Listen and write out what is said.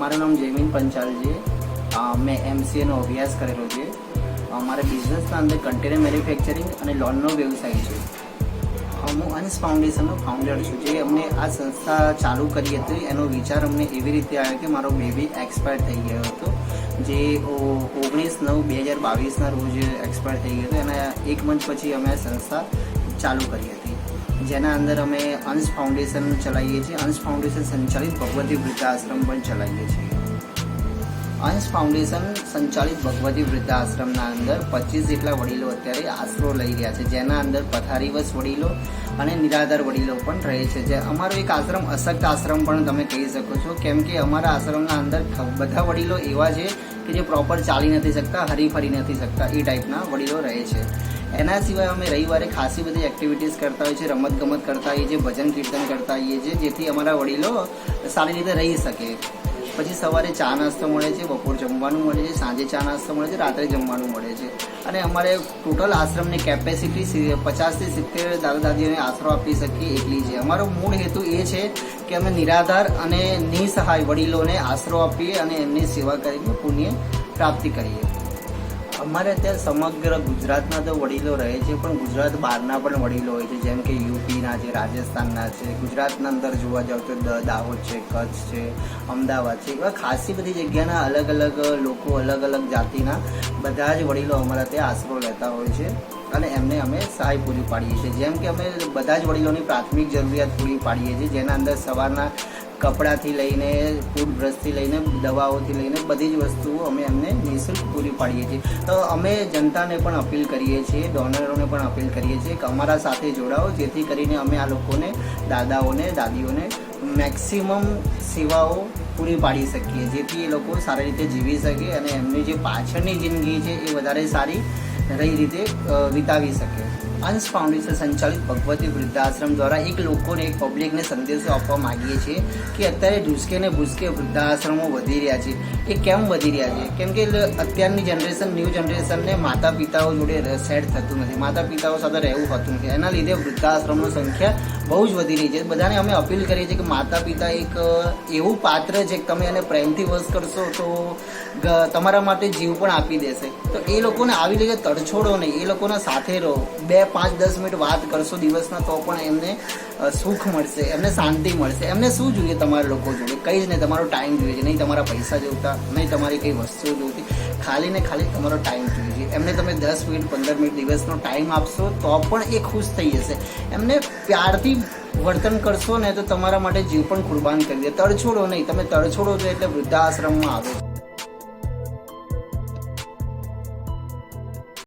મારું નામ જયમીન પંચાલ છે। મેં MCA નો અભ્યાસ કરેલો છે। મારે બિઝનેસના અંદર કન્ટેનર મેન્યુફેક્ચરિંગ અને લોનનો વ્યવસાય છે। હું અંશ ફાઉન્ડેશનનો ફાઉન્ડર છું। જે અમને આ સંસ્થા ચાલુ કરી હતી એનો વિચાર અમને એવી રીતે આવ્યો કે મારો બેબી એક્સપાયર થઈ ગયો હતો, જે 19/9/2022ના રોજ એક્સપાયર થઈ ગયો હતો। એના 1 મંથ પછી અમે આ સંસ્થા ચાલુ કરી હતી, જેના અંદર અમે અંશ ફાઉન્ડેશન ચલાવીએ છીએ। અંશ ફાઉન્ડેશન સંચાલિત ભગવતી વૃદ્ધાશ્રમ પણ ચલાવીએ છીએ। અંશ ફાઉન્ડેશન સંચાલિત ભગવતી વૃદ્ધાશ્રમના અંદર 25 જેટલા વડીલો અત્યારે આશરો લઈ રહ્યા છે, જેના અંદર પથારીવશ વડીલો અને નિરાધાર વડીલો પણ રહે છે। જે અમારો એક આશ્રમ અશક્ત આશ્રમ પણ તમે કહી શકો છો, કેમ કે અમારા આશ્રમના અંદર બધા વડીલો એવા છે કે જે પ્રોપર ચાલી નથી શકતા, હરીફરી નથી શકતા, એ ટાઈપના વડીલો રહે છે। એના સિવાય અમે રવિવારે ખાસી બધી એક્ટિવિટીઝ કરતા હોઈએ છીએ, રમતગમત કરતા હોઈએ છીએ, ભજન કીર્તન કરતા હોઈએ છીએ, જેથી અમારા વડીલો સારી રીતે રહી શકે। પછી સવારે ચા નાસ્તો મળે છે, બપોર જમવાનું મળે છે, સાંજે ચા નાસ્તો મળે છે, રાત્રે જમવાનું મળે છે। અને અમારે ટોટલ આશ્રમની કેપેસિટી 50 થી 70 દાદા દાદીઓને આશરો આપી શકીએ એટલી છે। અમારો મૂળ હેતુ એ છે કે અમે નિરાધાર અને નિસહાય વડીલોને આશરો આપીએ અને એમની સેવા કરીને પુણ્ય પ્રાપ્તિ કરીએ। અમારે અત્યારે સમગ્ર ગુજરાતના તો વડીલો રહે છે, પણ ગુજરાત બહારના પણ વડીલો હોય છે, જેમ કે યુપીના છે, રાજસ્થાનના છે, ગુજરાતના અંદર જોવા જાવ તો દાહોદ છે, કચ્છ છે, અમદાવાદ છે, એવા ખાસી બધી જગ્યાના અલગ અલગ લોકો, અલગ અલગ જાતિના બધા જ વડીલો અમારા ત્યાં આશરો લેતા હોય છે અને એમને અમે સહાય પૂરી પાડીએ છીએ। જેમ કે અમે બધા જ વડીલોની પ્રાથમિક જરૂરિયાત પૂરી પાડીએ છીએ, જેના અંદર સવારના કપડાથી લઈને ટૂથબ્રશથી લઈને દવાઓથી લઈને બધી જ વસ્તુઓ અમે એમને નિઃશુલ્ક પૂરી પાડીએ છીએ। તો અમે જનતાને પણ અપીલ કરીએ છીએ, ડોનરોને પણ અપીલ કરીએ છીએ કે અમારા સાથે જોડાઓ, જેથી કરીને અમે આ લોકોને, દાદાઓને, દાદીઓને મેક્સિમમ સેવાઓ પૂરી પાડી શકીએ, જેથી એ લોકો સારી રીતે જીવી શકે અને એમની જે પાછળની જિંદગી છે એ વધારે સારી રીતે વિતાવી શકે। અંશ ફાઉન્ડેશન સંચાલિત ભગવતી વૃદ્ધાશ્રમ દ્વારા એક લોકોને, એક પબ્લિકને સંદેશો આપવા માંગીએ છીએ કે અત્યારે ઢૂસકે ને ભૂસકે વૃદ્ધાશ્રમો વધી રહ્યા છે। એ કેમ વધી રહ્યા છે? કેમ કે અત્યારની જનરેશન, ન્યૂ જનરેશનને માતા પિતાઓ જોડે સેટ થતું નથી, માતા પિતાઓ સાથે રહેવું હોતું નથી, એના લીધે વૃદ્ધાશ્રમની સંખ્યા બહુ જ વધી રહી છે। બધાને અમે અપીલ કરીએ છીએ કે માતા પિતા એક એવું પાત્ર છે કે તમે એને પ્રેમથી વશ કરશો તો તમારા માટે જીવ પણ આપી દેશે। તો એ લોકોને આવી રીતે તડછોડો નહીં, એ લોકોના સાથે રહો, 2, 5, 10 મિનિટ વાત કરશો દિવસના તો પણ એમને સુખ મળશે, એમને શાંતિ મળશે। એમને શું જોઈએ તમારા લોકો જોડે? કંઈ જ નહીં, તમારો ટાઈમ જોઈએ છે, નહીં તમારા પૈસા જોતા, નહીં તમારી કંઈ વસ્તુઓ જોતી, ખાલી ને ખાલી તમારો ટાઈમ જોઈએ છે। એમને તમે 10 મિનિટ 15 મિનિટ દિવસનો ટાઈમ આપશો તો પણ એ ખુશ થઈ જશે। એમને પ્યારથી વર્તન કરશો ને તો તમારા માટે જીવ પણ કુરબાન કરી દે। તડછોડો નહીં, તમે તડછોડો છો એટલે વૃદ્ધાશ્રમમાં આવે છે।